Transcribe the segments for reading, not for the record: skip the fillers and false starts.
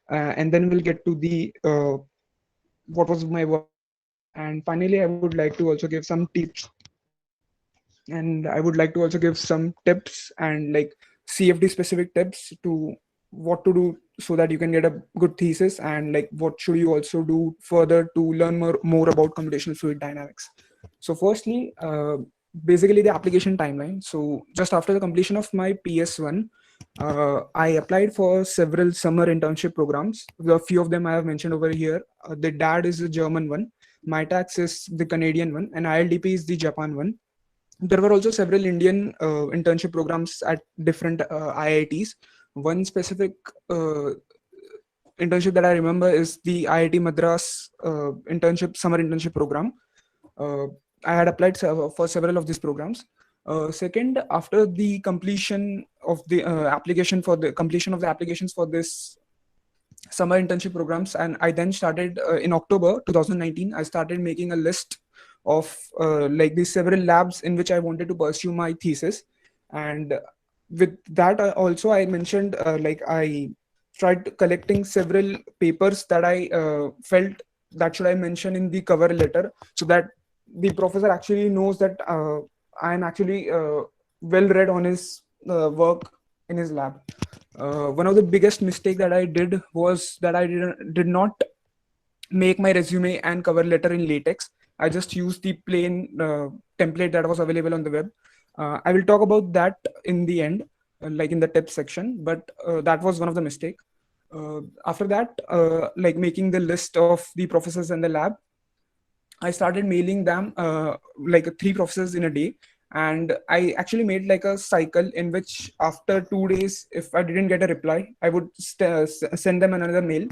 and then we'll get to the what was my work in CFD, and finally I would like to also give some tips, and I would like to also give some tips and like CFD specific tips to what to do so that you can get a good thesis, and like what should you also do further to learn more about computational fluid dynamics. So firstly, basically the application timeline. So just after the completion of my PS1, I applied for several summer internship programs. A few of them I have mentioned over here. The DAD is the German one, MyTax is the Canadian one, and ILDP is the Japan one. There were also several Indian internship programs at different IITs. One specific uh, internship that I remember is the IIT Madras summer internship program. Uh, I had applied for several of these programs. Second, after the completion of the application for the completion of the applications for this summer internship programs, and I then started in October 2019. I started making a list of like these several labs in which I wanted to pursue my thesis, and with that also I mentioned like I tried collecting several papers that I felt that should I mention in the cover letter, so that the professor actually knows that I am actually well read on his work in his lab. One of the biggest mistake that I did was that I did not make my resume and cover letter in latex. I just used the plain template that was available on the web. I will talk about that in the end, like in the tips section, but that was one of the mistake. After that, like making the list of the professors in the lab, I started mailing them like three professors in a day. And I actually made like a cycle in which after 2 days, if I didn't get a reply, I would send them another mail.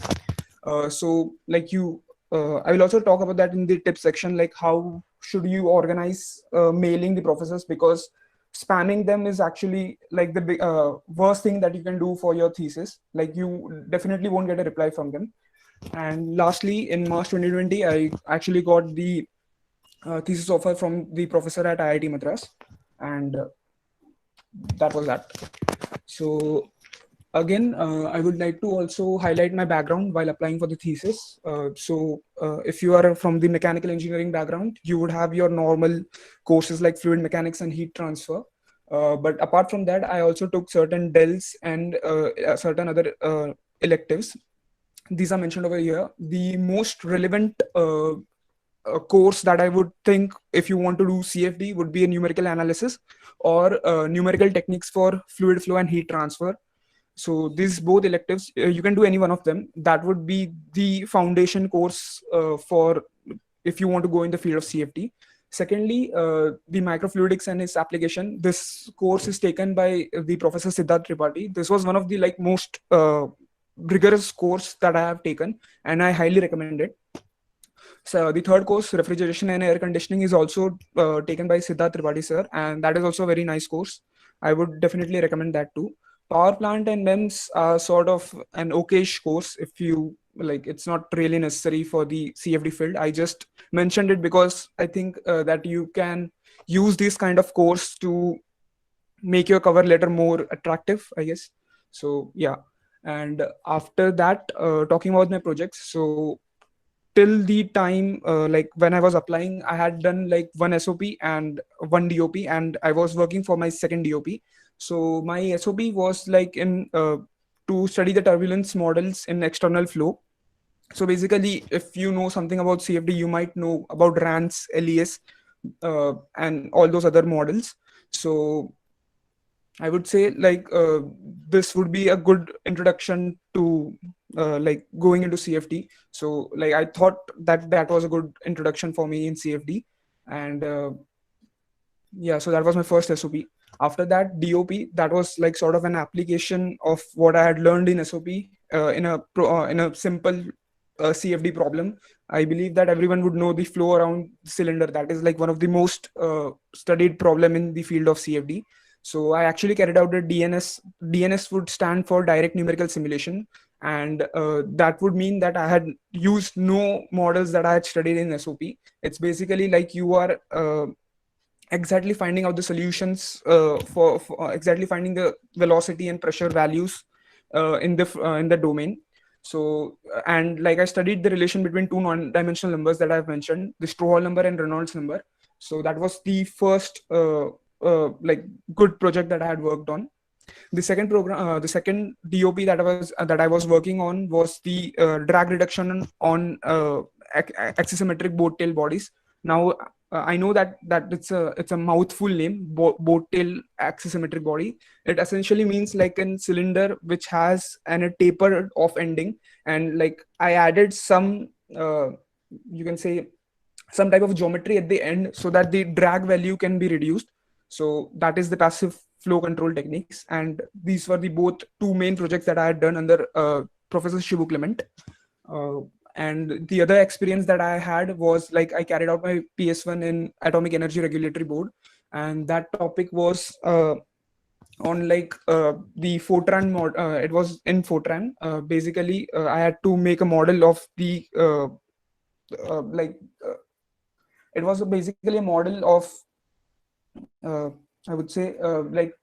So like I will also talk about that in the tip section, like how should you organize mailing the professors, because spamming them is actually like the worst thing that you can do for your thesis. Like you definitely won't get a reply from them. And lastly, in March 2020, I actually got the thesis offer from the professor at IIT Madras, and that was that. So again, I would like to also highlight my background while applying for the thesis. If you are from the mechanical engineering background, you would have your normal courses like fluid mechanics and heat transfer. But apart from that, I also took certain DELs and certain other electives. These are mentioned over here. The most relevant course that I would think if you want to do CFD would be a numerical analysis or numerical techniques for fluid flow and heat transfer. So these both electives, you can do any one of them. That would be the foundation course for if you want to go in the field of CFD. Secondly, the microfluidics and its application. This course is taken by the Professor Siddharth Tripathi. This was one of the like most rigorous course that I have taken, and I highly recommend it. So the third course, refrigeration and air conditioning, is also taken by Siddharth Tripathi sir, and that is also a very nice course. I would definitely recommend that too. Power plant and MEMS are sort of an okayish course if you like. It's not really necessary for the CFD field. I just mentioned it because I think that you can use this kind of course to make your cover letter more attractive, I guess. So yeah. And after that, talking about my projects, so till the time like when I was applying, I had done like one SOP and one DOP, and I was working for my second DOP. So my SOP was like in to study the turbulence models in external flow. So basically, if you know something about CFD, you might know about RANS, LES, and all those other models. So I would say like this would be a good introduction to like going into CFD. So like I thought that that was a good introduction for me in CFD, and yeah, so that was my first SOP. After that, DOP, that was like sort of an application of what I had learned in SOP in a simple CFD problem. I believe that everyone would know the flow around the cylinder. That is like one of the most studied problem in the field of CFD. So I actually carried out a DNS. DNS would stand for direct numerical simulation, and that would mean that I had used no models that I had studied in SOP. It's basically like you are exactly finding out the solutions for exactly finding the velocity and pressure values in the domain. So, and like I studied the relation between two non-dimensional numbers that I've mentioned, the Strohal number and Reynolds number. So that was the first like good project that I had worked on. The second program, the second DOP that I was working on was the drag reduction on axisymmetric boat tail bodies. Now I know that it's a mouthful name, boat tail axisymmetric body. It essentially means like a cylinder which has a tapered off ending, and like I added some you can say some type of geometry at the end so that the drag value can be reduced. So that is the passive flow control techniques, and these were the both two main projects that I had done under Professor Shivu Clement. uh, and the other experience that I had was like I carried out my PS1 in Atomic Energy Regulatory Board, and that topic was on like the Fortran mod. It was in Fortran. Basically, I had to make a model of the like it was basically a model of uh, I would say like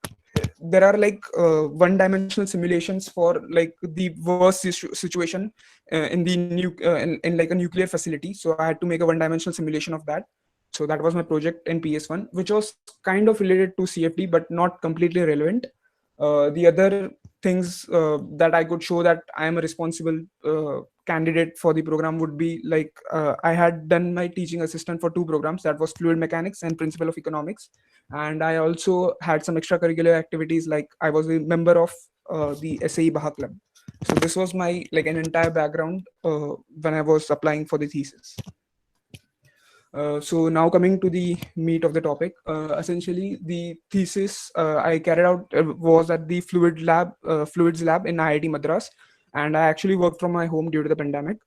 there are like one-dimensional simulations for like the worst situation in the in like a nuclear facility. So I had to make a one-dimensional simulation of that. So that was my project in PS1, which was kind of related to CFD, but not completely relevant. The other things that I could show that I am a responsible candidate for the program would be like I had done my teaching assistant for two programs, that was fluid mechanics and principle of economics. And I also had some extracurricular activities, like I was a member of the SAE Baha Club. So this was my like an entire background when I was applying for the thesis. So now coming to the meat of the topic, essentially the thesis I carried out was at the fluids lab in IIT Madras, and I actually worked from my home due to the pandemic.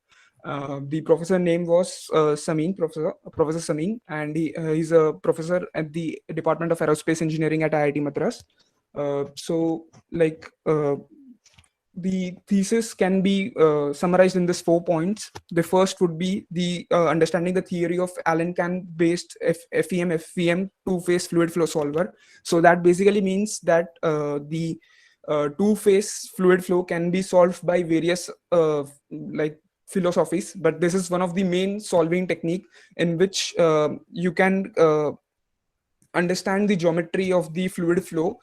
The professor name was Sameen, Professor Sameen, and he's a professor at the Department of Aerospace Engineering at IIT Madras. So like the thesis can be summarized in these 4 points. The first would be the understanding the theory of Allen-Cahn based FEM two-phase fluid flow solver. So that basically means that the two-phase fluid flow can be solved by various like philosophies, but this is one of the main solving technique in which you can understand the geometry of the fluid flow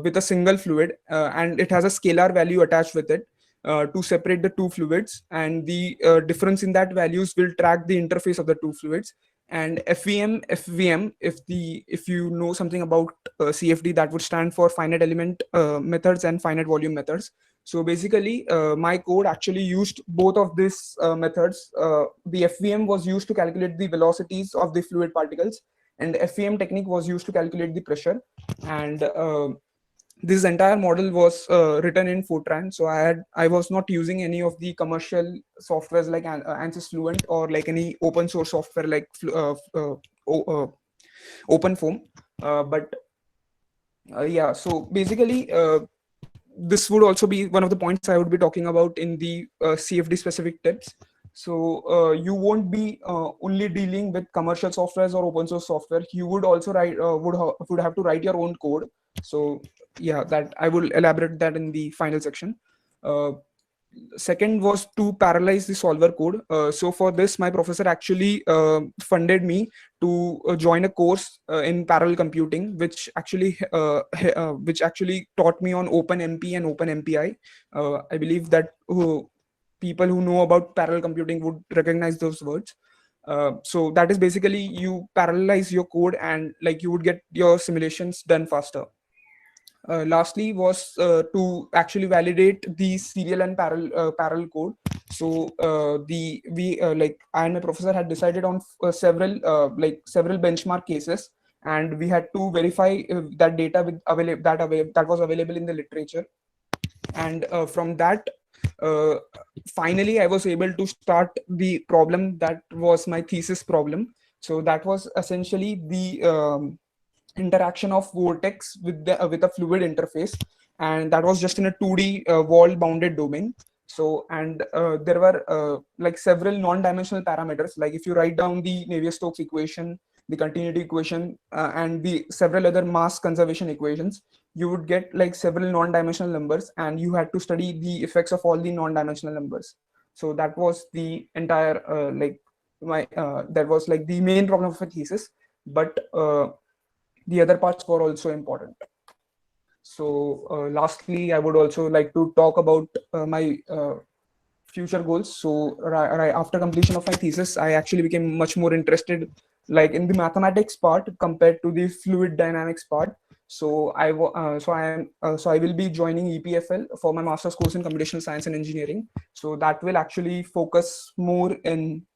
with a single fluid, and it has a scalar value attached with it to separate the two fluids, and the difference in that values will track the interface of the two fluids. And FVM, if you know something about CFD, that would stand for finite element methods and finite volume methods. So basically my code actually used both of these methods. The FVM was used to calculate the velocities of the fluid particles, and FEM technique was used to calculate the pressure. And this entire model was written in Fortran. So I was not using any of the commercial softwares like ANSYS Fluent or like any open source software like OpenFOAM. But yeah, so basically this would also be one of the points I would be talking about in the CFD specific tips. So you won't be only dealing with commercial softwares or open source software. You would also would have to write your own code. So yeah, that I will elaborate that in the final section. Second was to parallelize the solver code. So for this, my professor actually funded me to join a course in parallel computing, which actually taught me on OpenMP and OpenMPI. I believe that people who know about parallel computing would recognize those words. So that is basically you parallelize your code, and like you would get your simulations done faster. Lastly was to actually validate the serial and parallel code. So the we like I and my professor had decided on several benchmark cases, and we had to verify that data with that was available in the literature. And from that, uh, finally I was able to start the problem that was my thesis problem. So that was essentially the interaction of vortex with a fluid interface, and that was just in a 2D wall bounded domain. So and there were like several non-dimensional parameters, like if you write down the Navier-Stokes equation, the continuity equation, and the several other mass conservation equations, you would get like several non-dimensional numbers, and you had to study the effects of all the non-dimensional numbers. So that was the entire that was like the main problem of a thesis, but the other parts were also important. So lastly, I would also like to talk about my future goals. So right after completion of my thesis, I actually became much more interested like in the mathematics part compared to the fluid dynamics part. So I will be joining EPFL for my master's course in computational science and engineering. So that will actually focus more in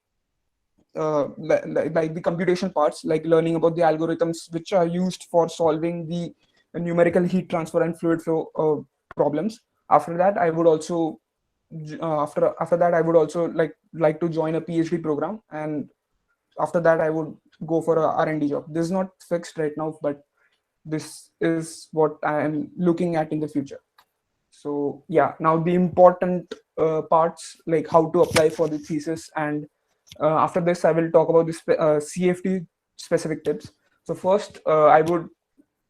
like the computation parts, like learning about the algorithms which are used for solving the numerical heat transfer and fluid flow problems. After that, I would also after that I would also like to join a PhD program, and after that I would go for a R&D job. This is not fixed right now, but this is what I am looking at in the future. So yeah, now the important parts, like how to apply for the thesis, and after this I will talk about the CFD specific tips. So first, I would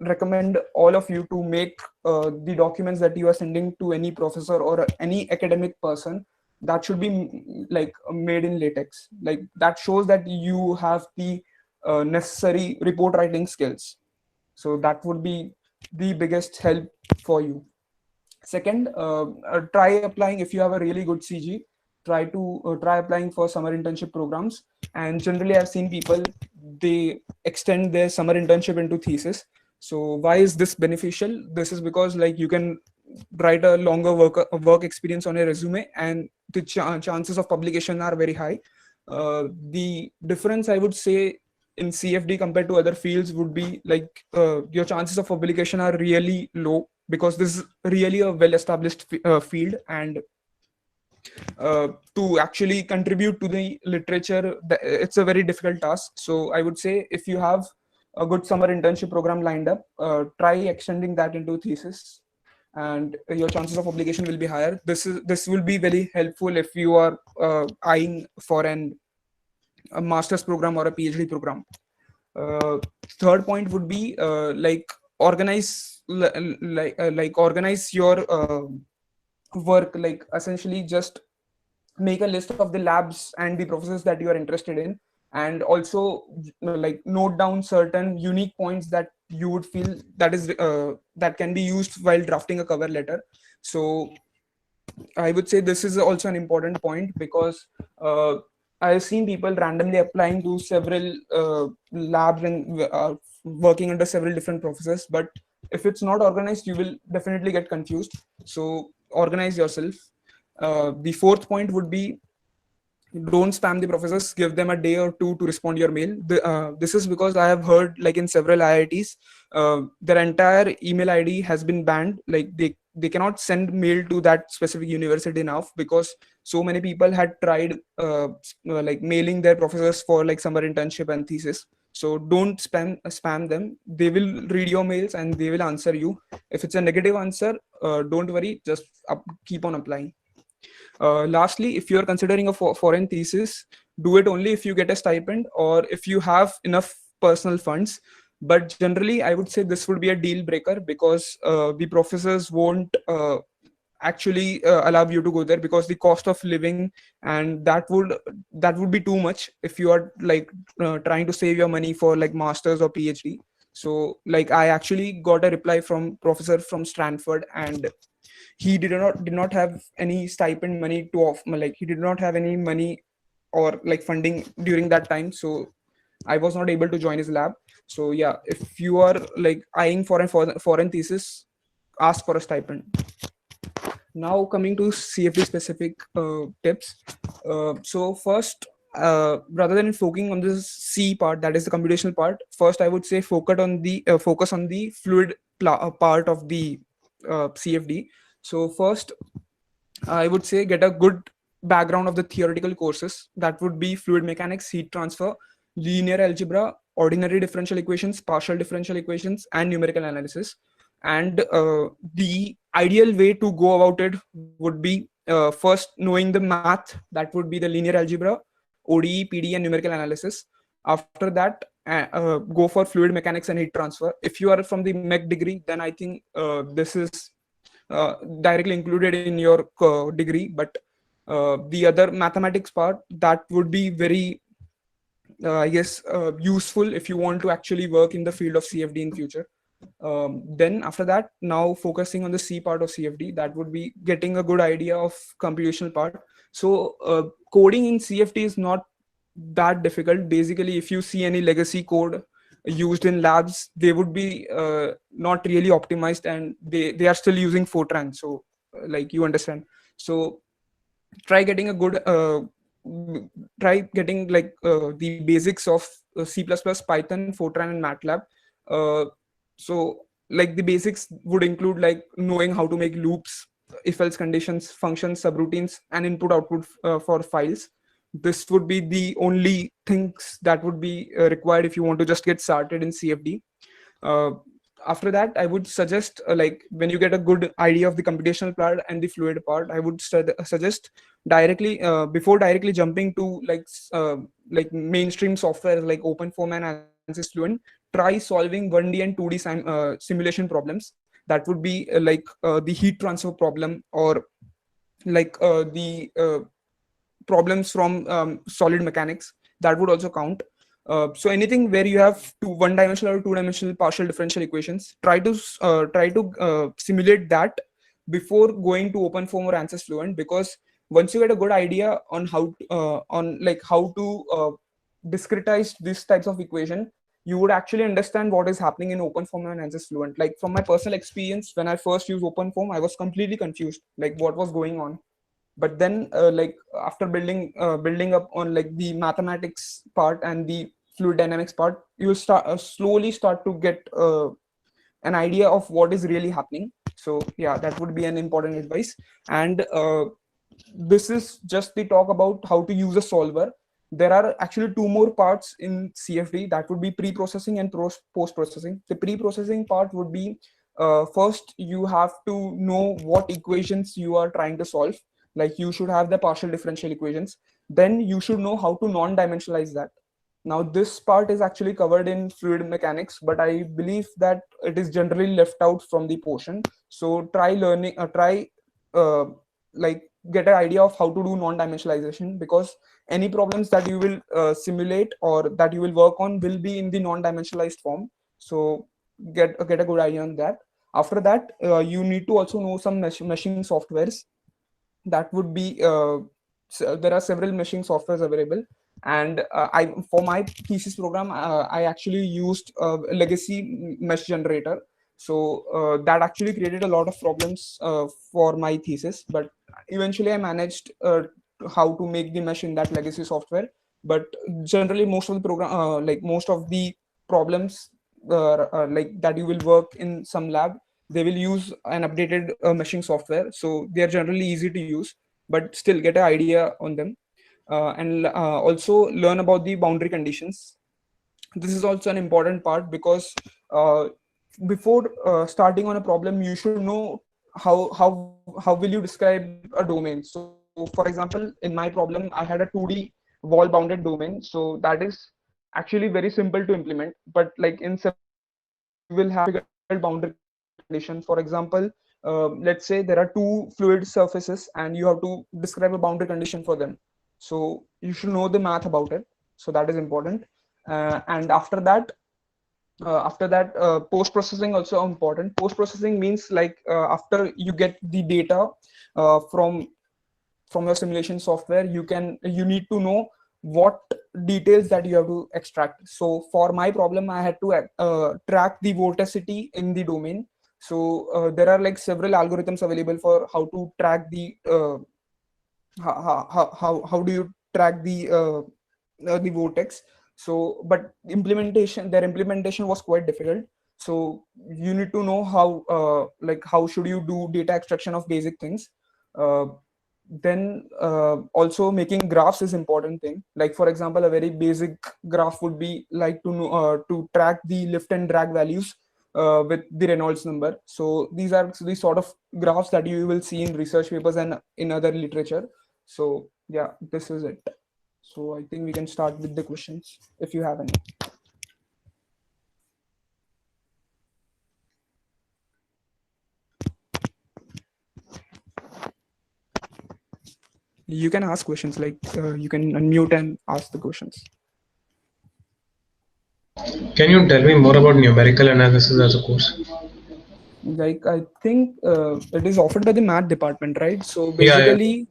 recommend all of you to make the documents that you are sending to any professor or any academic person, that should be like made in latex. Like that shows that you have the necessary report writing skills. So that would be the biggest help for you. Second, try applying. If you have a really good CG, try applying for summer internship programs. And generally I've seen people, they extend their summer internship into thesis. So why is this beneficial? This is because like you can write a longer work experience on a resume, and the chances of publication are very high. The difference I would say in CFD compared to other fields would be like your chances of publication are really low, because this is really a well-established field, and to actually contribute to the literature, it's a very difficult task. So I would say if you have a good summer internship program lined up, try extending that into thesis, and your chances of publication will be higher. This will be very helpful if you are eyeing for a master's program or a PhD program. Uh, Third point would be like organize your work. Like essentially just make a list of the labs and the professors that you are interested in, and also like note down certain unique points that you would feel that can be used while drafting a cover letter. So I would say this is also an important point, because I've seen people randomly applying to several labs and working under several different professors. But if it's not organized, you will definitely get confused. So organize yourself. The fourth point would be, don't spam the professors. Give them a day or two to respond to your mail. This is because I have heard like in several IITs, their entire email ID has been banned. Like they cannot send mail to that specific university now, because so many people had tried like mailing their professors for like summer internship and thesis. So don't spam them. They will read your mails and they will answer you. If it's a negative answer, don't worry, just keep on applying. Lastly, if you are considering a foreign thesis, do it only if you get a stipend or if you have enough personal funds. But generally, I would say this would be a deal breaker, because the professors won't actually allow you to go there, because the cost of living, and that would be too much if you are like trying to save your money for like masters or PhD. So like I actually got a reply from professor from Stanford, and he did not have any stipend money to off, like he did not have any money or like funding during that time. So I was not able to join his lab. So yeah, if you are like eyeing for a foreign thesis, ask for a stipend. Now coming to CFD specific tips. So first, rather than focusing on the C part, that is the computational part, first I would say focus on the fluid part of the CFD. So first, I would say get a good background of the theoretical courses. That would be fluid mechanics, heat transfer, linear algebra, ordinary differential equations, partial differential equations, and numerical analysis. And the ideal way to go about it would be first knowing the math. That would be the linear algebra, ODE, PDE, and numerical analysis. After that, go for fluid mechanics and heat transfer. If you are from the mech degree, then I think this is directly included in your degree. But the other mathematics part, that would be very I guess useful if you want to actually work in the field of CFD in future. Then after that, now focusing on the C part of CFD, that would be getting a good idea of computational part. So coding in CFD is not that difficult. Basically, if you see any legacy code used in labs, they would be not really optimized, and they are still using Fortran. So like, you understand. So try getting a good try getting like the basics of C++, Python, Fortran, and MATLAB. uh, so like the basics would include like knowing how to make loops, if else conditions, functions, subroutines, and input output for files. This would be the only things that would be required if you want to just get started in CFD. uh, After that, I would suggest like, when you get a good idea of the computational part and the fluid part, I would suggest directly before directly jumping to like mainstream software like OpenFOAM and ANSYS Fluent, try solving 1D and 2D simulation problems. That would be the heat transfer problem, or like the problems from solid mechanics. That would also count. So anything where you have one-dimensional or two-dimensional partial differential equations, try to simulate that before going to OpenFOAM or ANSYS Fluent, because once you get a good idea on how to discretize these types of equation, you would actually understand what is happening in OpenFOAM and ANSYS Fluent. Like, from my personal experience, when I first used OpenFOAM, I was completely confused, like what was going on. But then like after building up on like the mathematics part and the fluid dynamics part, you will slowly start to get an idea of what is really happening. So yeah, that would be an important advice. And this is just the talk about how to use a solver. There are actually two more parts in CFD, that would be pre-processing and post-processing. The pre-processing part would be, first you have to know what equations you are trying to solve. Like, you should have the partial differential equations. Then you should know how to non-dimensionalize that. Now this part is actually covered in fluid mechanics, but I believe that it is generally left out from the portion. So try learning, uh, like get an idea of how to do non-dimensionalization, because any problems that you will simulate or that you will work on will be in the non-dimensionalized form. So get a good idea on that. After that, you need to also know some meshing softwares. That would be there are several meshing softwares available. And I for my thesis program, I actually used a legacy mesh generator. So that actually created a lot of problems for my thesis, but eventually I managed how to make the mesh in that legacy software. But generally, most of the program like most of the problems like that you will work in some lab, they will use an updated meshing software. So they are generally easy to use, but still get an idea on them. And also learn about the boundary conditions. This is also an important part, because before starting on a problem, you should know how will you describe a domain. So for example, in my problem, I had a 2D wall bounded domain. So that is actually very simple to implement. But like in several labs, you will have difficult boundary conditions. For example, let's say there are two fluid surfaces and you have to describe a boundary condition for them. So you should know the math about it. So that is important. And after that, post processing also important. Post processing means like after you get the data from your simulation software, you need to know what details that you have to extract. So for my problem, I had to track the vorticity in the domain. So there are like several algorithms available for how to track the how do you track the vortex. So but their implementation was quite difficult. So you need to know how should you do data extraction of basic things. Then also making graphs is important thing. Like for example, a very basic graph would be like to know to track the lift and drag values with the Reynolds number. So these are the sort of graphs that you will see in research papers and in other literature. So yeah, this is it. So I think we can start with the questions if you have any. You can ask questions, like you can unmute and ask the questions. Can you tell me more about numerical analysis as a course? Like I think it is offered by the math department, right? Yeah, yeah.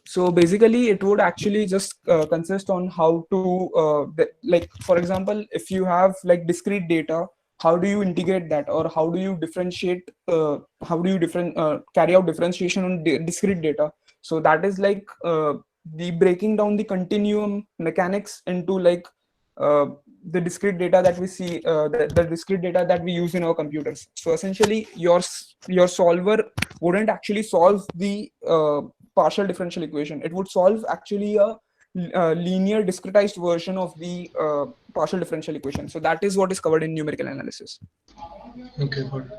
So basically it would actually just consist on how to like, for example, if you have like discrete data, how do you integrate that, or how do you differentiate, how do you different carry out differentiation on discrete data? So that is like the breaking down the continuum mechanics into like uh, the discrete data that we see, the discrete data that we use in our computers. So essentially your solver wouldn't actually solve the partial differential equation. It would solve actually a linear discretized version of the partial differential equation. So that is what is covered in numerical analysis. Okay, good.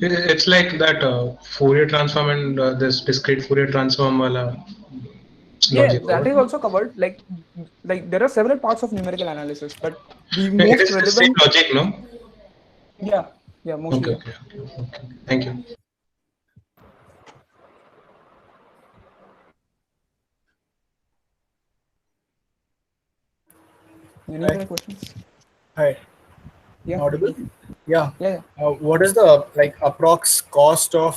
It's like that Fourier transform and this discrete Fourier transform wala Yeah, logic. that is also covered. Like there are several parts of numerical analysis, but the It most is the same relevant. logic, no? Yeah, yeah, mostly, Okay, yeah. okay, okay, okay. Thank you. Any Hi. other questions? Hi. Yeah, Audible? Yeah. yeah, yeah. What is the like approx cost of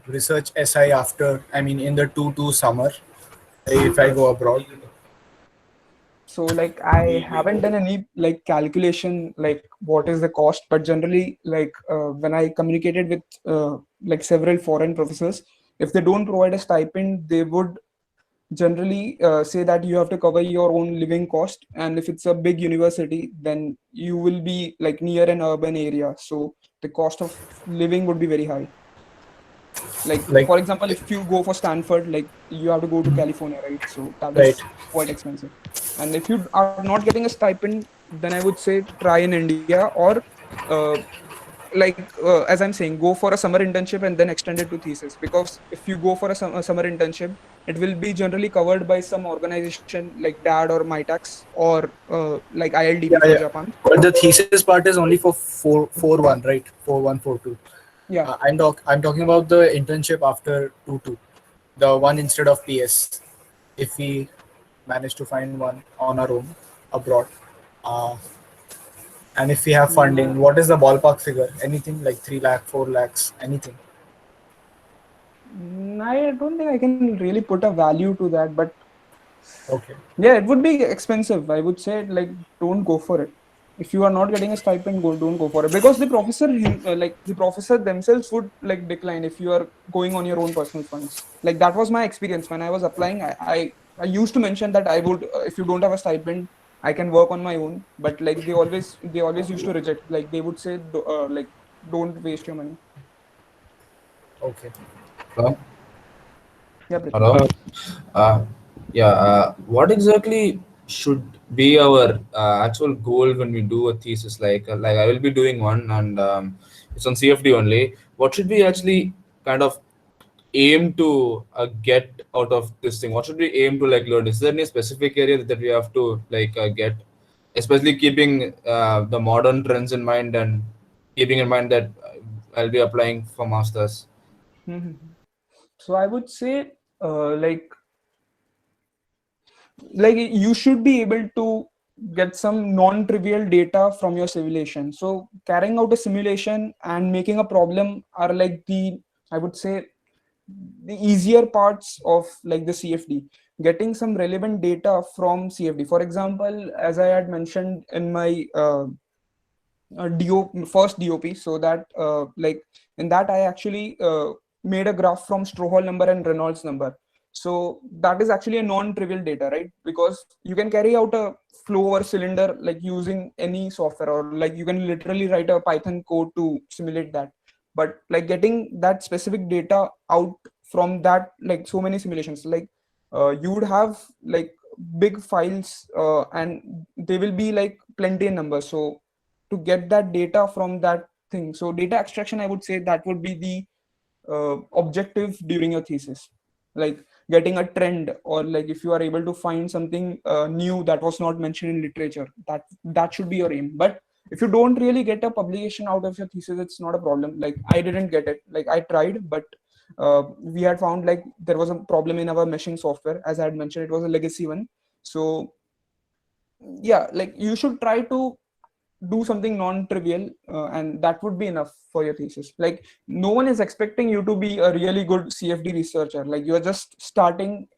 research SI after, I mean, in the 2 summer if I go abroad? So like I haven't done any like calculation like what is the cost, but generally like when I communicated with like several foreign professors, if they don't provide a stipend, they would generally say that you have to cover your own living cost, and if it's a big university, then you will be like near an urban area, so the cost of living would be very high. Like Like, for example, if you go for Stanford, like you have to go to California, right? So that right. is quite expensive. And if you are not getting a stipend, then I would say try in India, or uh, as I'm saying, go for a summer internship and then extend it to thesis. Because if you go for a summer internship, it will be generally covered by some organization like DAD or MITAX, or like Yeah, ILDP for yeah. Japan. But the thesis part is only for 4.1, right? 4.1, 4.2. Yeah. I'm talking about the internship after 2.2, the one instead of PS. If we manage to find one on our own abroad, uh, and if we have funding, what is the ballpark figure? Anything like 3 lakh, 4 lakhs, anything? I don't think I can really put a value to that, but Okay. yeah, it would be expensive. I would say like don't go for it. If you are not getting a stipend, don't go for it, because the professor like the professor themselves would like decline if you are going on your own personal funds. Like that was my experience when I was applying. I used to mention that I would if you don't have a stipend, I can work on my own. But like they always used to reject. Like they would say like don't waste your money. Okay. Hello? Yeah, Prithvi. Hello? Uh, yeah, what exactly should be our actual goal when we do a thesis? Like I will be doing one, and it's on CFD only. What should we actually kind of aim to get out of this thing? What should we aim to like learn? Is there any specific area that we have to like get, especially keeping the modern trends in mind and keeping in mind that I'll be applying for masters? Mhm. So I would say like you should be able to get some non-trivial data from your simulation. So carrying out a simulation and making a problem are like the, I would say, the easier parts of like the CFD. Getting some relevant data from CFD, for example, as I had mentioned in my first DOP, so that like in that I actually made a graph from Strohal number and Reynolds number. So that is actually a non-trivial data, right? Because you can carry out a flow over cylinder like using any software, or like you can literally write a Python code to simulate that. But like getting that specific data out from that, like so many simulations, like you would have like big files, and they will be like plenty in numbers. So to get that data from that thing, so data extraction, I would say that would be the objective during your thesis. like getting a trend, or like if you are able to find something new that was not mentioned in literature, that should be your aim. But if you don't really get a publication out of your thesis, it's not a problem. Like I didn't get it, like I tried, but we had found like there was a problem in our meshing software. As I had mentioned, it was a legacy one. So yeah, like you should try to do something non-trivial, and that would be enough for your thesis. Like no one is expecting you to be a really good CFD researcher. Like you are just starting,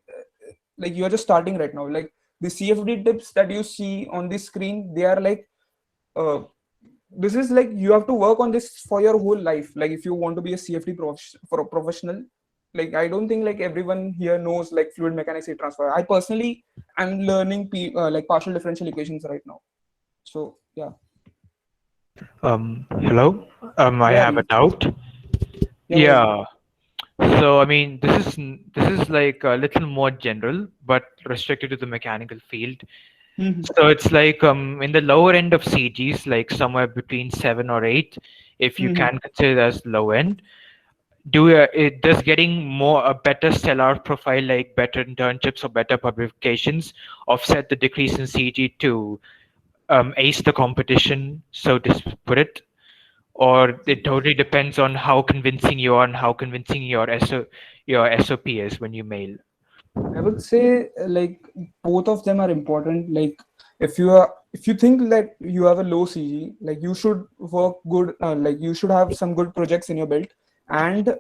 right now. Like the CFD tips that you see on the screen, they are like this is like you have to work on this for your whole life. Like if you want to be a CFD for a professional, like I don't think like everyone here knows like fluid mechanics heat transfer. I personally am learning like partial differential equations right now. So yeah. Hello. I Yeah, have a Abhi. doubt. Yeah, Yeah. So I mean, this is like a little more general, but restricted to the mechanical field. So it's like in the lower end of CGs, like somewhere between 7 or 8, if you can consider as low end. Does getting more a better stellar profile, like better internships or better publications, offset the decrease in CG to ace the competition, so to put it? Or it totally depends on how convincing you are and how convincing your SOP is when you mail? I would say like both of them are important. Like if you think that you have a low CG, like you should work good. Like you should have some good projects in your belt, and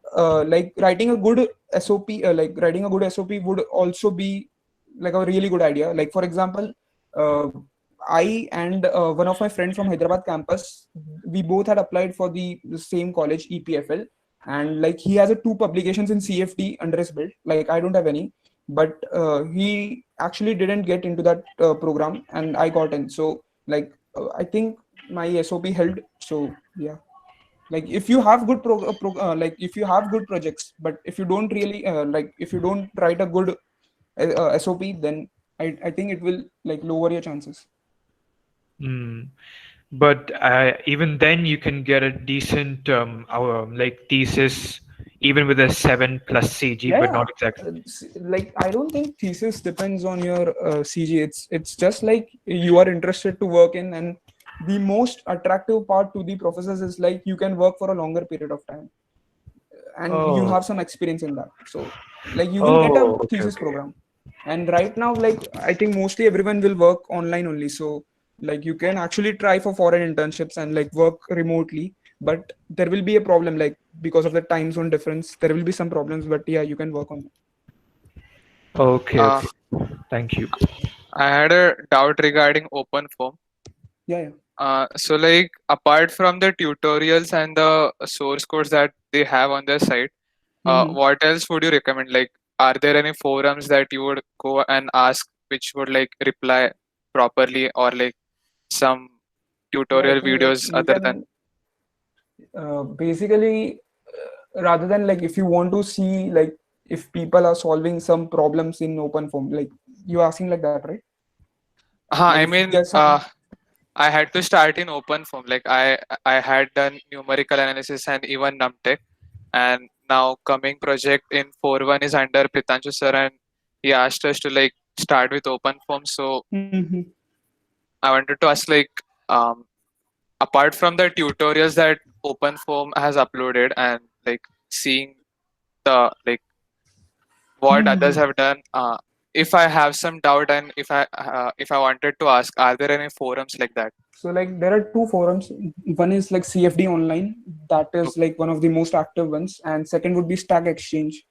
like writing a good SOP. Writing a good SOP would also be like a really good idea. Like for example, uh, I and one of my friends from Hyderabad campus, we both had applied for the same college, EPFL, and like he has a 2 publications in CFD under his belt. Like I don't have any, but he actually didn't get into that program, and I got in. So like I think my SOP held. So yeah, like if you have good like if you have good projects, but if you don't really like if you don't write a good SOP, then I think it will like lower your chances. Mm. But even then, you can get a decent like thesis even with a 7+ CG, Yeah, but yeah. not exactly. Like I don't think thesis depends on your CG. It's just like you are interested to work in, and the most attractive part to the professors is like you can work for a longer period of time, and you Oh, have some experience in that. So like you will get a oh, okay, thesis okay. program. And right now, like I think mostly everyone will work online only. So like you can actually try for foreign internships and like work remotely, but there will be a problem like because of the time zone difference. There will be some problems, but yeah, you can work on it. Okay, Uh, okay. Thank you. I had a doubt regarding OpenFOAM. Yeah, yeah. So like apart from the tutorials and the source codes that they have on their site, Mhm. what else would you recommend? Like, are there any forums that you would go and ask which would like reply properly, or like some Yeah, I tutorial think like videos you other than? can basically rather than like if you want to see like if people are solving some problems in open form, like you asking like that, right? Like I if mean, there's some. I had to start in OpenFOAM. Like I had done numerical analysis and even NumTech, and now coming project in 4.1 is under Pritanshu sir, and he asked us to like start with OpenFOAM. So Mhm. I wanted to ask like, um, apart from the tutorials that OpenFOAM has uploaded and like seeing the like what others Mhm. have done, if I have some doubt and if I wanted to ask, are there any forums like that? So like there are 2 forums. One is like CFD Online, that is like one of the most active ones, and second would be Stack Exchange,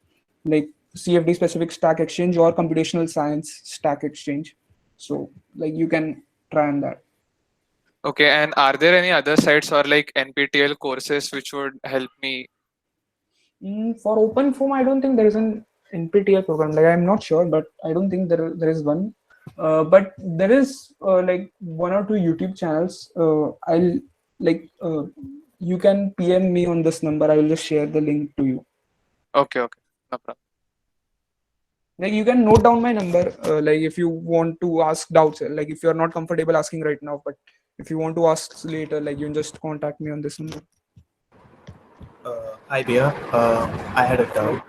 like CFD specific Stack Exchange or computational science Stack Exchange. So like you can try on that. Okay, and are there any other sites or like NPTEL courses which would help me? For open form, I don't think there is an NPTEL program. Like I'm not sure, but I don't think there is one. But there is like 1 or 2 YouTube channels. I'll like you can PM me on this number. I will just share the link to you. Okay, okay, no problem. Like you can note down my number. Like if you want to ask doubts, like if you are not comfortable asking right now, but if you want to ask later, like you can just contact me on this number. Hi, Bia. I had a doubt.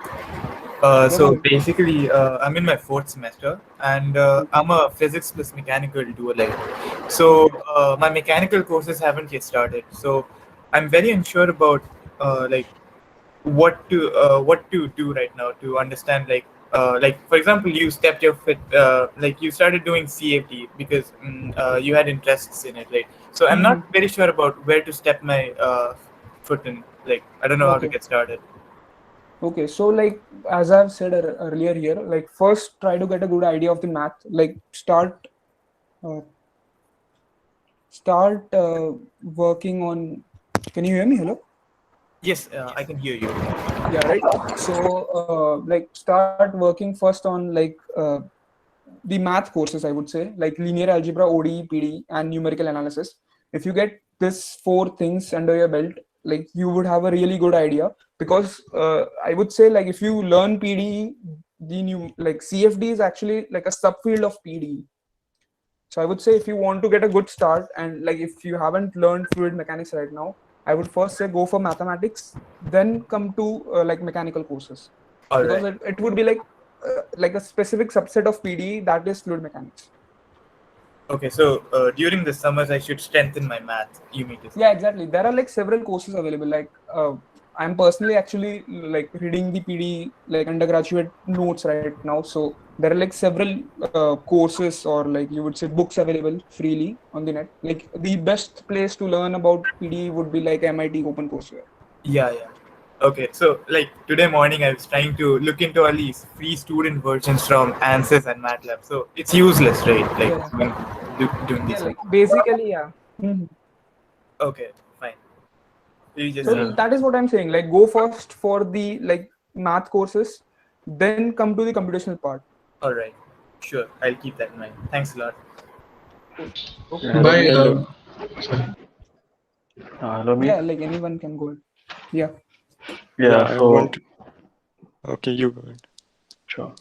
So Okay. basically, I'm in my fourth semester, and I'm a physics plus mechanical dual level. So my mechanical courses haven't yet started. So I'm very unsure about like what to do right now to understand like for example you stepped your foot like you started doing CFD because you had interests in it, right? So I'm not very sure about where to step my foot in. Like I don't know how to Okay. get started. Okay. So like as I've said earlier here, like first try to get a good idea of the math. Like uh, start working on. Can you hear me? Hello. Yes, I can hear you. Yeah. Right. So like start working first on like the math courses, I would say, like linear algebra, ODE, PD, and numerical analysis. If you get this four things under your belt, like you would have a really good idea. Because I would say, like if you learn PDE, the new like CFD is actually like a subfield of PDE. So I would say if you want to get a good start, and like if you haven't learned fluid mechanics right now, I would first say go for mathematics, then come to like mechanical courses, All because right. it would be like a specific subset of PDE that is fluid mechanics. Okay, so during the summers I should strengthen my math. You mean to say? Yeah, exactly. There are like several courses available. Like I'm personally actually like reading the PD like undergraduate notes right now. So there are like several courses or like you would say books available freely on the net. Like the best place to learn about PD would be like MIT OpenCourseWare. Yeah, yeah. Okay, so like today morning I was trying to look into all these free student versions from ANSYS and MATLAB. So it's useless, right? Like Yeah, when doing yeah. this. Like basically, yeah. Mhm. Okay, fine. You just So say, that is what I'm saying. Like go first for the like math courses, then come to the computational part. all right, sure, I'll keep that in mind. Thanks a lot. Cool. Yeah, By let me tell you. sorry. Hello, me. Yeah, like anyone can go. Yeah. Yeah, I so want. Okay, you go ahead. sure.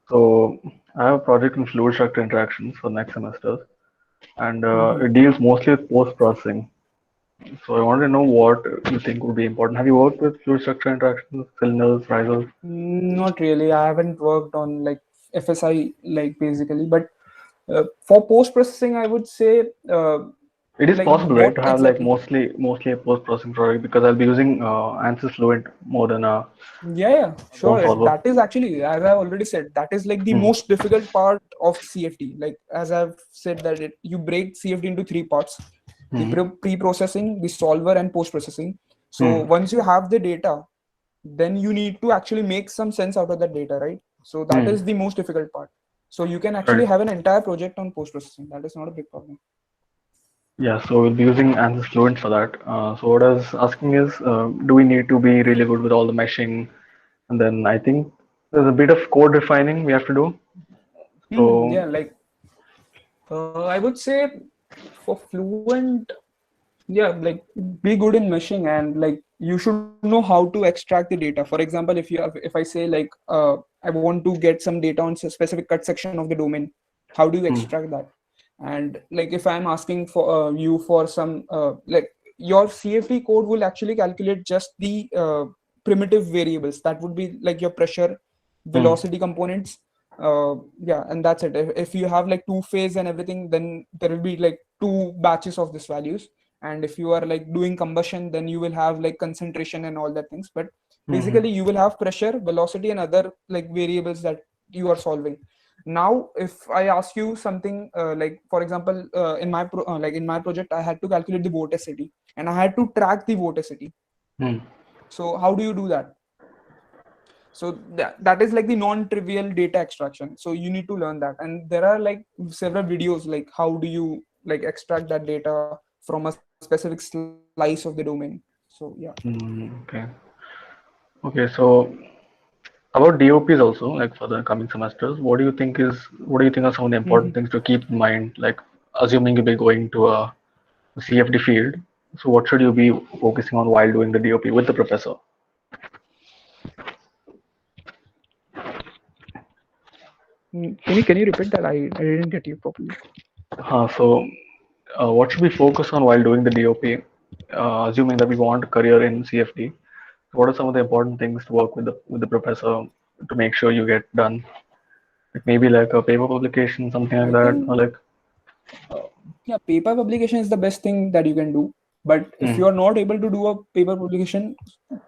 So I have a project in fluid structure interactions for next semester, and it deals mostly with post processing. So I want to know what you think would be important. Have you worked with fluid structure interactions, cylinders, risers? Not really. I haven't worked on like FSI like basically, but for post processing, I would say It is like possible, right, what to have like exactly? mostly a post processing project because I'll be using ANSYS Fluent more than a Yeah, bone sure. solver. That is actually, as I already said, that is like the Mhm. most difficult part of CFD. Like as I've said that you break CFD into three parts: the Mhm. pre-processing, the solver, and post-processing. So Mhm. once you have the data, then you need to actually make some sense out of that data, right? So that Mhm. is the most difficult part. So you can Right. actually have an entire project on post-processing. That is not a big problem. Yeah, so we'll be using ANSYS Fluent for that. So what I was asking is, do we need to be really good with all the meshing? And then I think there's a bit of code refining we have to do. So Yeah, like I would say for Fluent, yeah, like be good in meshing, and like you should know how to extract the data. For example, if I say like I want to get some data on a specific cut section of the domain, how do you hmm, extract that? And like if I'm asking for you for some like your CFD code will actually calculate just the primitive variables. That would be like your pressure, hmm, velocity components. Yeah, and that's it. If you have like two phase and everything, then there will be like two batches of these values. And if you are like doing combustion, then you will have like concentration and all that things. But hmm, basically you will have pressure, velocity, and other like variables that you are solving. Now if I ask you something like for example like in my project I had to calculate the vorticity and I had to track the vorticity. hmm. So how do you do that? So that is like the non-trivial data extraction. So you need to learn that, and there are like several videos like how do you like extract that data from a specific slice of the domain. So yeah. Okay. Okay. So about DOPs also, like for the coming semesters, what do you think are some of the important things to keep in mind? Like assuming you'll be going to a CFD field, so what should you be focusing on while doing the DOP with the professor? Can you repeat that? I didn't get you properly. What should we focus on while doing the DOP? Assuming that we want a career in CFD, what are some of the important things to work with the professor to make sure you get done? Like maybe like a paper publication, something like I that, think or like yeah, paper publication is the best thing that you can do. But if you are not able to do a paper publication,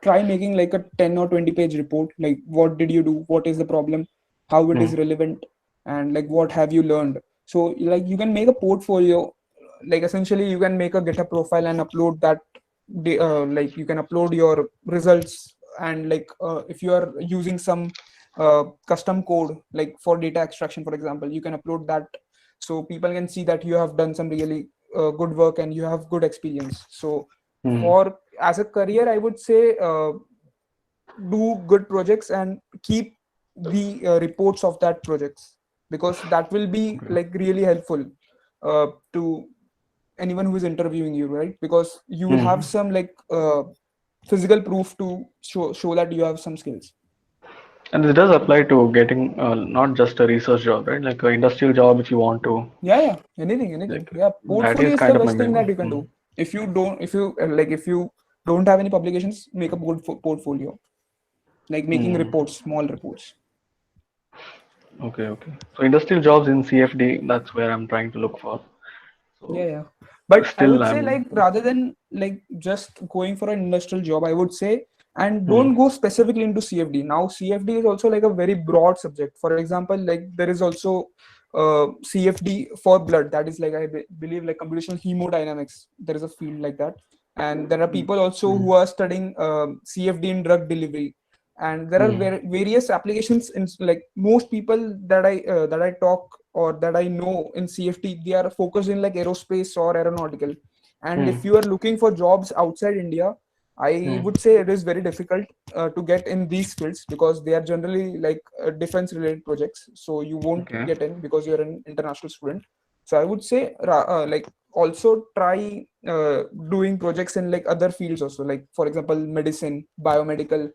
try making like a 10 or 20 page report. Like what did you do? What is the problem? How it is relevant? And like what have you learned? So like you can make a portfolio. Like essentially you can make a GitHub profile and upload that. Like you can upload your results, and like if you are using some custom code like for data extraction, for example, you can upload that so people can see that you have done some really good work and you have good experience. So for as a career, I would say do good projects and keep the reports of that projects, because that will be like really helpful to anyone who is interviewing you, right? Because you will have some like physical proof to show that you have some skills. and this does apply to getting not just a research job, right? Like an industrial job if you want to. Yeah, anything. Like, Yeah, that portfolio is is kind the of best my thing main that you can goal. do. If you don't have any publications, make a portfolio, like making reports, small reports. Okay. So industrial jobs in CFD, that's where I'm trying to look for. So Yeah. But I still would say like rather than like just going for an industrial job, I would say, and don't go specifically into CFD. Now CFD is also like a very broad subject. For example, like there is also CFD for blood, that is like I believe like computational hemodynamics. There is a field like that, and there are people also who are studying CFD in drug delivery, and there are various applications in like most people that I talk or that I know in CFD, they are focused in like aerospace or aeronautical. And if you are looking for jobs outside India, I would say it is very difficult to get in these fields, because they are generally like defense related projects. So you won't get in because you're an international student. So I would say like also try doing projects in like other fields also, like for example, medicine, biomedical,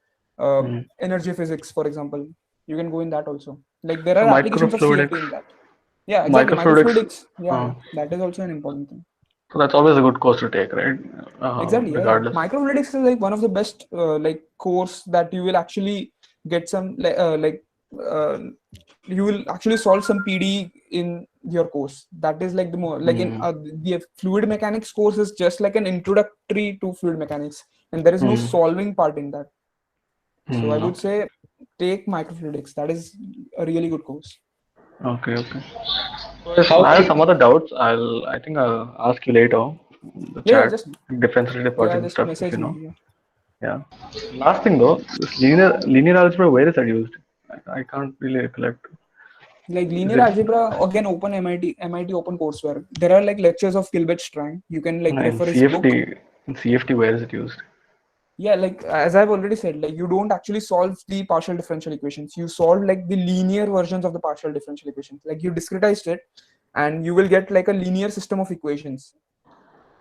energy physics, for example. You can go in that also. Like there So are applications of CFD microfluidics. in that. Yeah, exactly. Microfluidics. Yeah, that is also an important thing. So that's always a good course to take, right? Exactly. Yeah. Regardless. Microfluidics is like one of the best like course that you will actually get some you will actually solve some PD in your course. That is like the more like in the fluid mechanics course is just like an introductory to fluid mechanics, and there is no solving part in that. So I would say take microfluidics. That is a really good course. Okay. I have some other doubts. I think I'll ask you later. The chat, Just defense related project just stuff, if message you know. me. Yeah. Last thing though, this linear algebra, where is that used? I can't really recollect. Like linear algebra, again, open MIT open courseware. There are like lectures of Gilbert Strang. You can like refer his book. In CFD, where is it used? Yeah, like as I've already said, like you don't actually solve the partial differential equations. You solve like the linear versions of the partial differential equations. Like you discretized it, and you will get like a linear system of equations.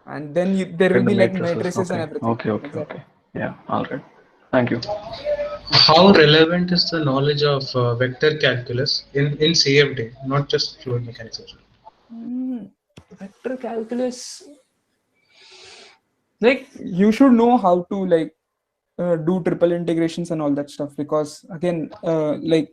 And then there will be like matrices and everything. Okay. Yeah, all right. Thank you. How relevant is the knowledge of vector calculus in CFD, not just fluid mechanics? Vector calculus, like you should know how to like do triple integrations and all that stuff, because again like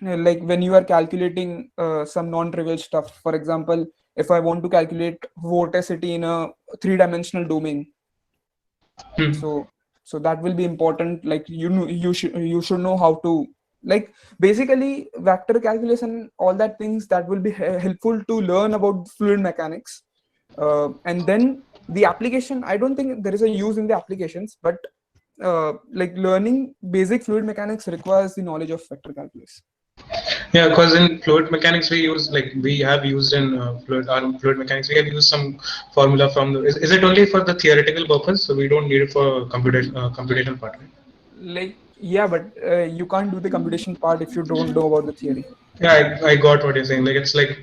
when you are calculating some non-trivial stuff, for example, if I want to calculate vorticity in a 3-dimensional domain, so that will be important. Like you should know how to, like basically vector calculus and all that things that will be helpful to learn about fluid mechanics. And then the application, I don't think there is a use in the applications, but like learning basic fluid mechanics requires the knowledge of vector calculus. Yeah, because in fluid mechanics we have used in fluid mechanics we have used some formula from the. Is it only for the theoretical purpose? So we don't need it for computational part, right? Like yeah, but you can't do the computation part if you don't know about the theory. Yeah, I got what you're saying. Like it's like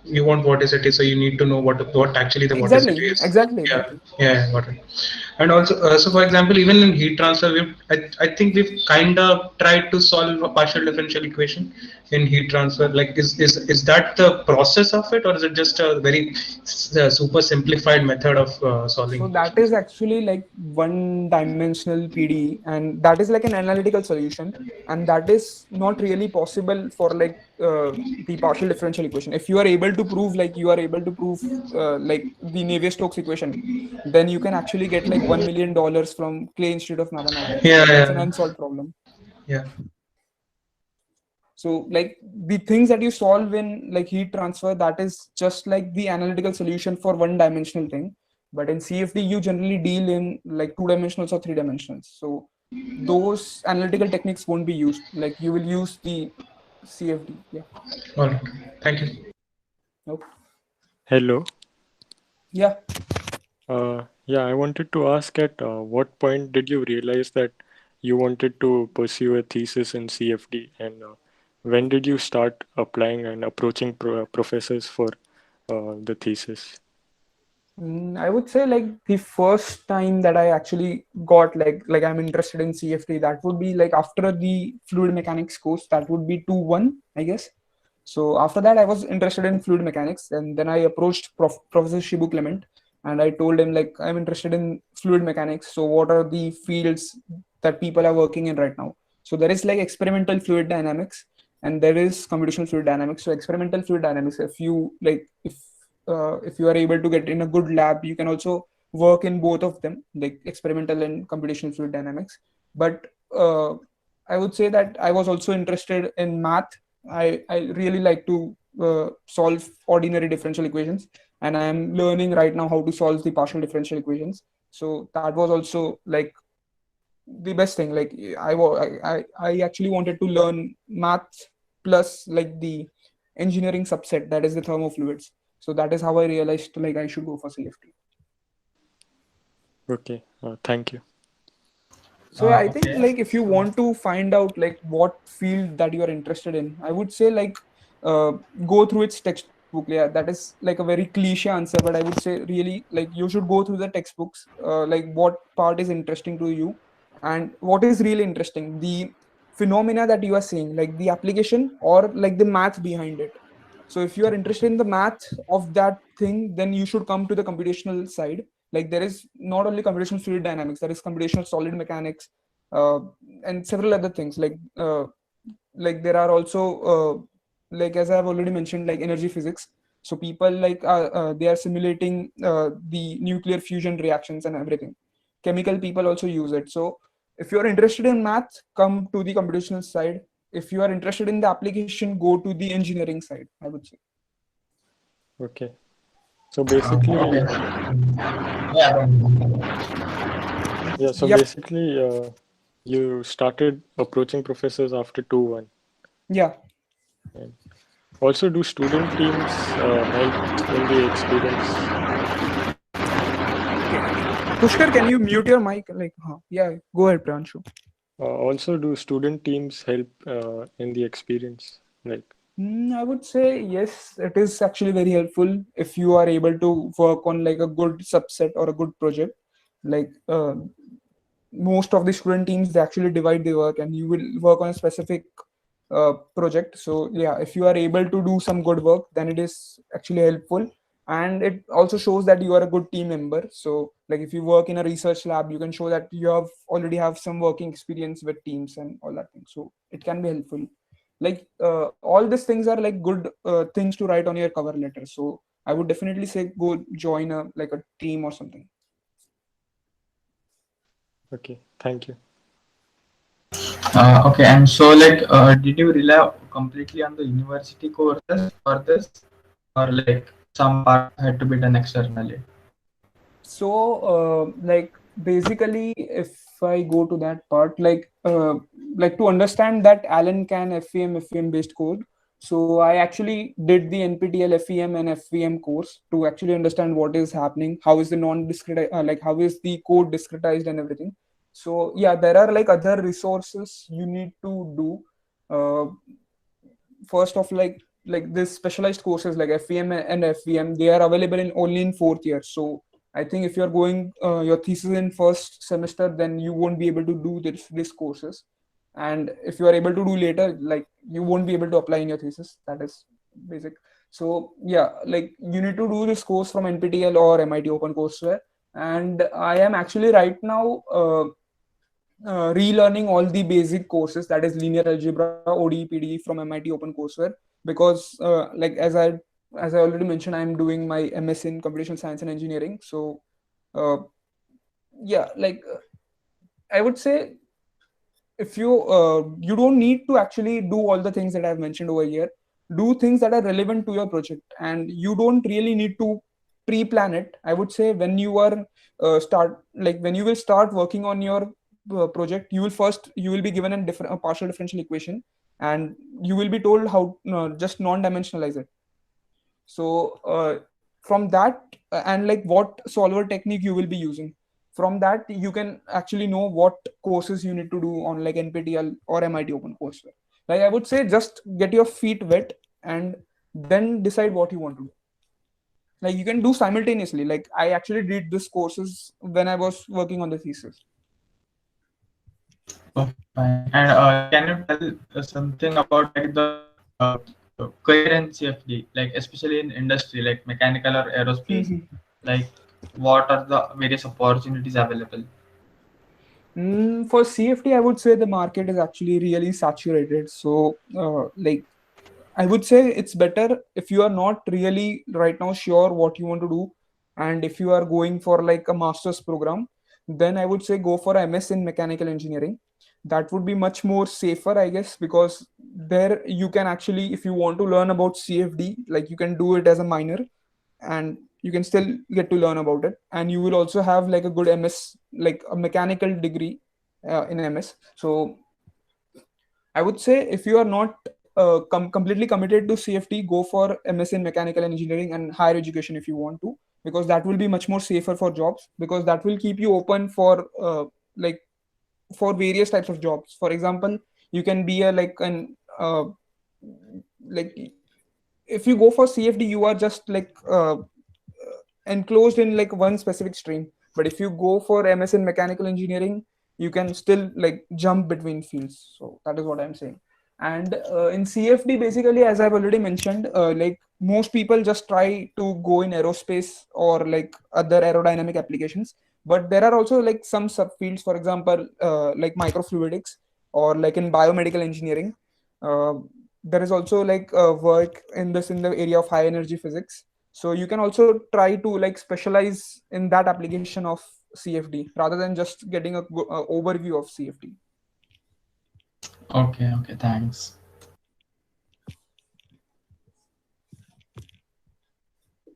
you want vorticity, so you need to know what actually the vorticity is. Exactly Yeah, that. yeah, got it. And also, so for example, even in heat transfer, I think we've kind of tried to solve a partial differential equation in heat transfer. Like, is that the process of it, or is it just a very super simplified method of solving So that equations? is actually like one dimensional PDE, and that is like an analytical solution, and that is not really possible for like the partial differential equation. If you are able to prove like the Navier-Stokes equation, then you can actually get like $1 million from Clay Institute of Mathematics. Yeah, So that's an yeah, unsolved problem. yeah. So like the things that you solve in like heat transfer, that is just like the analytical solution for one dimensional thing. But in CFD, you generally deal in like 2 dimensionals or 3 dimensionals. So those analytical techniques won't be used. Like you will use the CFD. Yeah. All right. Thank you. Nope. Hello. Yeah. Yeah, I wanted to ask at what point did you realize that you wanted to pursue a thesis in CFD, and when did you start applying and approaching professors for the thesis? I would say like the first time that I actually got like I'm interested in CFD, that would be like after the fluid mechanics course. That would be 2-1, I guess. So after that, I was interested in fluid mechanics, and then I approached Professor Shibu Clement, and I told him like I'm interested in fluid mechanics. So what are the fields that people are working in right now? So there is like experimental fluid dynamics, and there is computational fluid dynamics. So experimental fluid dynamics, if you are able to get in a good lab, you can also work in both of them, like experimental and computational fluid dynamics. But I would say that I was also interested in math. I really like to solve ordinary differential equations, and I am learning right now how to solve the partial differential equations. So that was also like the best thing. Like I actually wanted to learn math plus like the engineering subset, that is the thermofluids. So that is how I realized like I should go for CFT. Okay, thank you. So I think Okay. like if you want to find out like what field that you are interested in, I would say like go through its textbook. Yeah, that is like a very cliche answer, but I would say really like you should go through the textbooks. Like what part is interesting to you, and what is really interesting, the phenomena that you are seeing, like the application or like the math behind it. So if you are interested in the math of that thing, then you should come to the computational side. Like there is not only computational fluid dynamics, there is computational solid mechanics, uh, and several other things. Like there are also like as I have already mentioned, like energy physics. So people like they are simulating the nuclear fusion reactions and everything. Chemical people also use it. So if you are interested in math, come to the computational side. If you are interested in the application, go to the engineering side, I would say. Okay, so basically, Okay. yeah, so Yep. basically, you started approaching professors after 2-1. Yeah. And also, do student teams help in the experience? Pushkar, can you mute your mic? Like, yeah, go ahead, Pranshu. Also, do student teams help in the experience? Like, I would say yes, it is actually very helpful if you are able to work on like a good subset or a good project. Like most of the student teams, they actually divide the work, and you will work on a specific project. So yeah, if you are able to do some good work, then it is actually helpful, and it also shows that you are a good team member. So like if you work in a research lab, you can show that you have already have some working experience with teams and all that thing. So it can be helpful. Like all these things are like good things to write on your cover letter. So I would definitely say go join a like a team or something. okay, thank you. Okay, and so like, did you rely completely on the university courses for this, or like some part had to be done externally? So like basically if I go to that part, like to understand that Alan can FEM based code, so I actually did the NPTEL FEM and FVM course to actually understand what is happening, how is the non-discrete like how is the code discretized and everything. So yeah, there are like other resources you need to do. first of like this specialized courses like FEM and FVM, they are available in only in fourth year. So I think if you're going your thesis in first semester, then you won't be able to do this courses. And if you are able to do later, like you won't be able to apply in your thesis. That is basic. So yeah, like you need to do this course from NPTEL or MIT OpenCourseware. And I am actually right now relearning all the basic courses, that is linear algebra, ODE, PDE from MIT OpenCourseware, because like as I already mentioned, I'm doing my MS in computational science and engineering. So yeah, like I would say if you don't need to actually do all the things that I've mentioned over here. Do things that are relevant to your project, and you don't really need to pre-plan it. I would say when you are when you will start working on your project, you will be given a partial differential equation, and you will be told how just non-dimensionalize it. So from that and like what solver technique you will be using, from that you can actually know what courses you need to do on like NPTEL or MIT OpenCourseware. Like I would say just get your feet wet and then decide what you want to do. Like you can do simultaneously. Like I actually did this courses when I was working on the thesis. Okay, fine. And can you tell something about like the career in CFD, like especially in industry, like mechanical or aerospace, like what are the various opportunities available? For CFD, I would say the market is actually really saturated. So, like, I would say it's better if you are not really right now sure what you want to do, and if you are going for like a master's program, then I would say go for MS in mechanical engineering. That would be much more safer, I guess, because there you can actually, if you want to learn about CFD, like you can do it as a minor, and you can still get to learn about it, and you will also have like a good MS, like a mechanical degree in MS. So I would say if you are not completely committed to CFD, go for MS in mechanical engineering and higher education if you want to, because that will be much more safer for jobs, because that will keep you open for like for various types of jobs. For example, you can be a like an like if you go for CFD, you are just like enclosed in like one specific stream. But if you go for MS in mechanical engineering, you can still like jump between fields. So that is what I'm saying. And in CFD, basically, as I've already mentioned, like most people just try to go in aerospace or like other aerodynamic applications. But there are also like some subfields, for example, like microfluidics or like in biomedical engineering. Uh, there is also like work in the area of high energy physics. So you can also try to like specialize in that application of CFD rather than just getting a overview of CFD. Okay, thanks.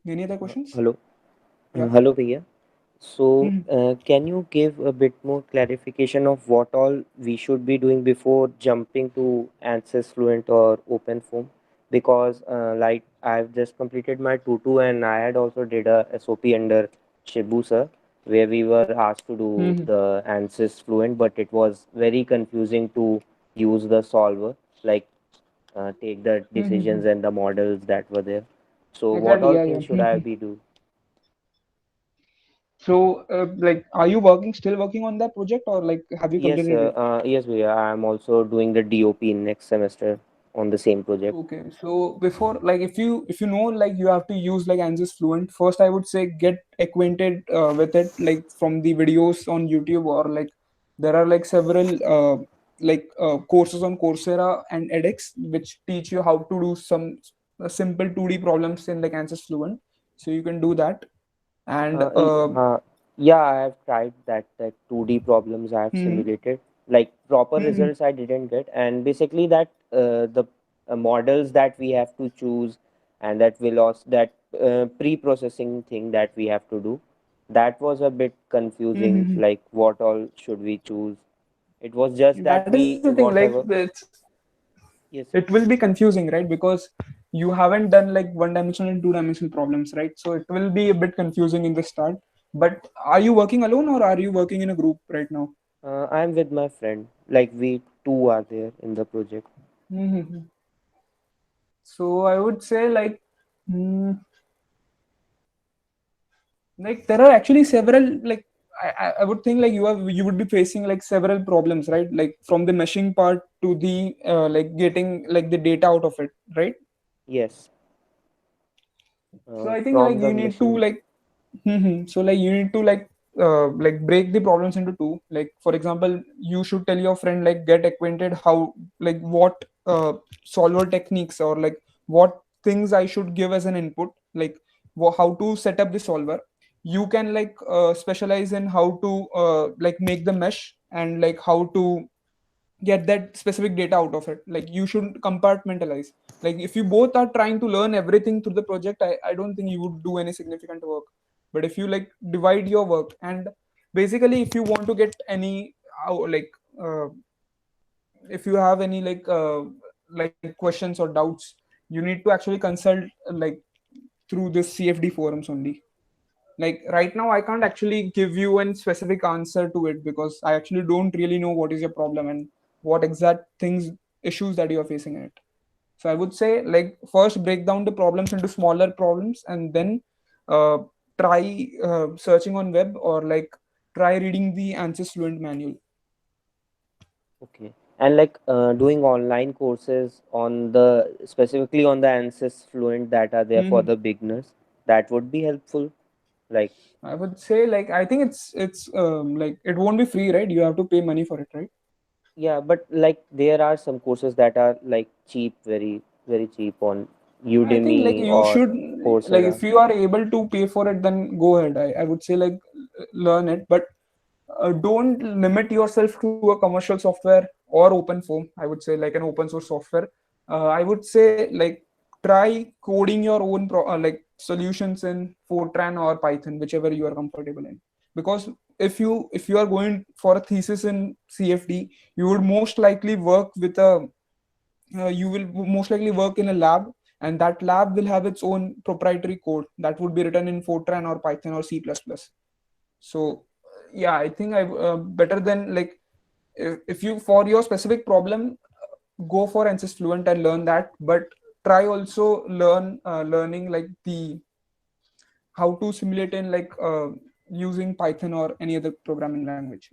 Any other questions? Hello. Yeah. Hello, Priya. So, Mhm. can you give a bit more clarification of what all we should be doing before jumping to ANSYS Fluent or OpenFOAM? Because, like, I've just completed my 2-2 and I had also did a SOP under Shibu sir, where we were asked to do Mhm. the ANSYS Fluent, but it was very confusing to use the solver, like take the decisions Mhm. and the models that were there. So, what Exactly. all Yeah. Yeah. things should I Mhm. be do? So, like, are you still working on that project, or like, have you Yes, completed it? yes, we are. I'm also doing the DOP next semester on the same project. Okay, so before like if you know like you have to use like ANSYS Fluent, first I would say get acquainted with it like from the videos on YouTube, or like there are like several courses on Coursera and edX which teach you how to do some simple 2D problems in like ANSYS Fluent. So you can do that. And Yeah, I have tried that 2D problems I have hmm, simulated. Like proper hmm, results I didn't get, and basically that the models that we have to choose and that pre-processing thing that we have to do, that was a bit confusing. hmm. Like what all should we choose? It was just that That is the we thing. Like whatever. Yes, it will be confusing, right? Because you haven't done like one dimensional and two dimensional problems, right? So it will be a bit confusing in the start. But are you working alone or are you working in a group right now? I'm with my friend. Like we two are there in the project. Hmm. So I would say like there are actually several like I would think like you would be facing like several problems, right? Like from the meshing part to the like getting like the data out of it, right? Yes. So I think like From the you need to machine. like so like you need to like break the problems into two. Like for example, you should tell your friend like get acquainted how like what solver techniques or like what things I should give as an input, like how to set up the solver. You can like specialize in how to like make the mesh and like how to get that specific data out of it. Like you should compartmentalize. Like if you both are trying to learn everything through the project, I don't think you would do any significant work. But if you like divide your work, and basically if you want to get any like if you have any like questions or doubts, you need to actually consult like through this CFD forums only. Like right now I can't actually give you a specific answer to it because I actually don't really know what is your problem and what exact things issues that you are facing in it. So I would say like first break down the problems into smaller problems and then uh, try searching on web or like try reading the answers fluent manual. Okay. And like doing online courses on the specifically on the ANSYS Fluent that are there for Mhm. the beginners, that would be helpful. Like, I would say like I think it's like it won't be free, right? You have to pay money for it, right? yeah, but like there are some courses that are like cheap, very, very cheap on I think like Udemy you or should like Coursera. if you are able to pay for it, then go ahead. I would say like learn it, but don't limit yourself to a commercial software or open form. I would say like an open source software. I would say like try coding your own like solutions in Fortran or Python, whichever you are comfortable in. Because if you are going for a thesis in CFD, you would most likely work with a you will most likely work in a lab, and that lab will have its own proprietary code that would be written in Fortran or Python or C++. So yeah, I think I better than like if you for your specific problem go for ANSYS Fluent and learn that, but try also learning like the how to simulate in like using Python or any other programming language.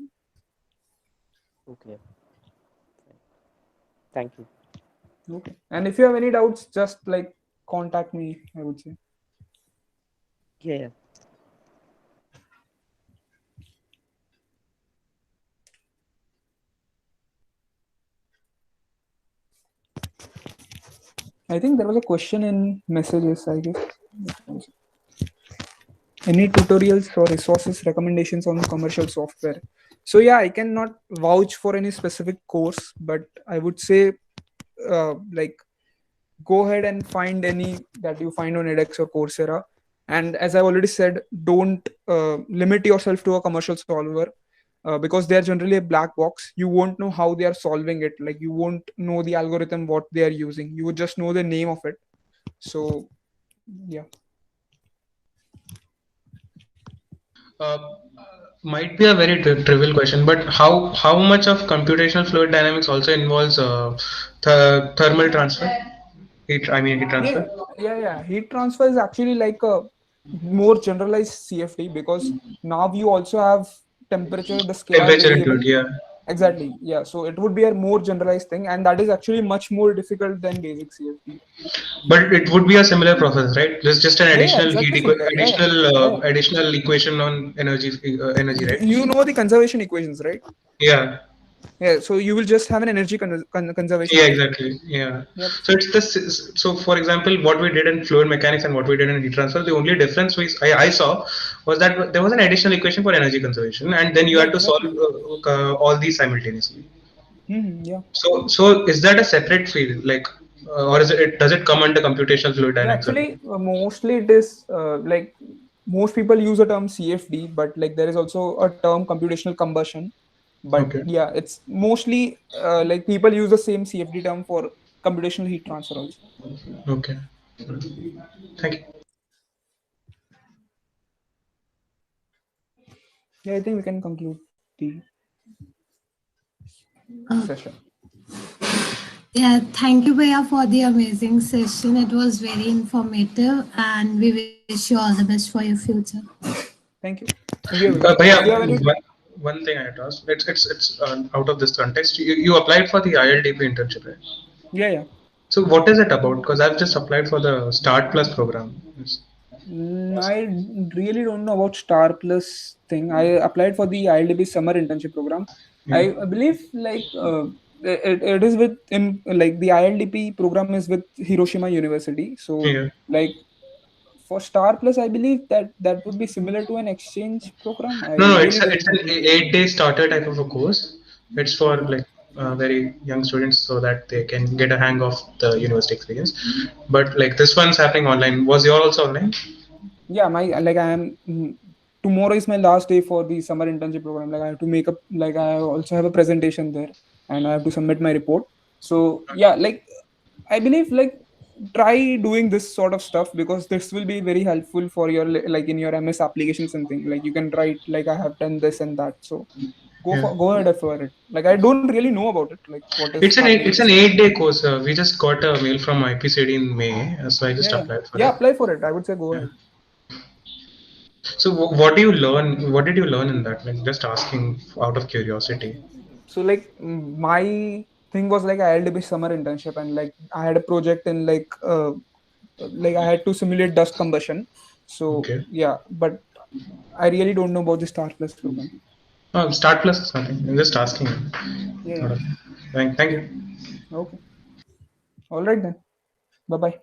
Okay. Thank you. Okay, and if you have any doubts, just like contact me, I would say. Yeah, yeah. I think there was a question in messages, I guess. Any tutorials or resources recommendations on commercial software? So yeah, I cannot vouch for any specific course, but I would say like go ahead and find any that you find on edX or Coursera. And as I already said, don't limit yourself to a commercial solver because they are generally a black box. You won't know how they are solving it. Like you won't know the algorithm what they are using. You would just know the name of it. So yeah. Uh, might be a very trivial question, but how much of computational fluid dynamics also involves thermal transfer? Heat Yeah, transfer, yeah. Heat transfer is actually like a more generalized CFD because now you also have temperature, the scalar temperature into variable. it. Yeah, Exactly. Yeah. So it would be a more generalized thing, and that is actually much more difficult than basic CFD. but it would be a similar process, right? There's just an Yeah, yeah, additional exactly similar. Yeah, yeah, yeah. additional equation on energy, right? You know the conservation equations, right? Yeah. Yeah. So you will just have an energy conservation Yeah, equation. exactly. Yeah. Yep. So it's this. So, for example, what we did in fluid mechanics and what we did in heat transfer, the only difference I saw was that there was an additional equation for energy conservation, and then you Yeah, had to solve exactly. all these simultaneously. Yeah. So is that a separate field, like, or is it does it come under computational fluid Yeah, dynamics only? actually, mostly it is like most people use the term CFD, but like there is also a term computational combustion. But Okay. yeah, it's mostly like people use the same CFD term for computational heat transfer also. Okay. Thank you. Yeah, I think we can conclude the session. Yeah, thank you, Bhaiya, for the amazing session. It was very informative, and we wish you all the best for your future. Thank you. Thank you, everyone. Do you have any? Bhaiya, one thing I had asked. It's out of this context. You applied for the ILDP internship, right? Yeah, yeah. So what is it about? Because I've just applied for the Start Plus program. I really don't know about Star Plus thing. I applied for the ILDB summer internship program. I believe like it is with in like the ILDP program is with Hiroshima University. So Yeah. like for Star Plus, I believe that would be similar to an exchange program. I No, really don't it's an know. 8-day starter type of a course. It's for like very young students so that they can get a hang of the university experience. But like this one's happening online. Was your also online? Yeah, my like I am tomorrow is my last day for the summer internship program. Like I have to make up like I also have a presentation there and I have to submit my report. So yeah, like I believe like try doing this sort of stuff because this will be very helpful for your like in your MS applications and thing. Like you can write like I have done this and that. So go ahead for it. Like I don't really know about it. Like what is happening. It's an 8-day course. We just got a mail from IPCD in May, so I just Yeah, applied for yeah, it. apply for it. I would say go ahead. So what do you learn? What did you learn in that? Like just asking out of curiosity. So like my thing was like I had a summer internship and like I had a project in like I had to simulate dust combustion. So Okay. yeah, but I really don't know about the Star Plus program. Oh, Start Plus is nothing. I'm just asking. Yeah. Thank you. Okay. All right then. Bye bye.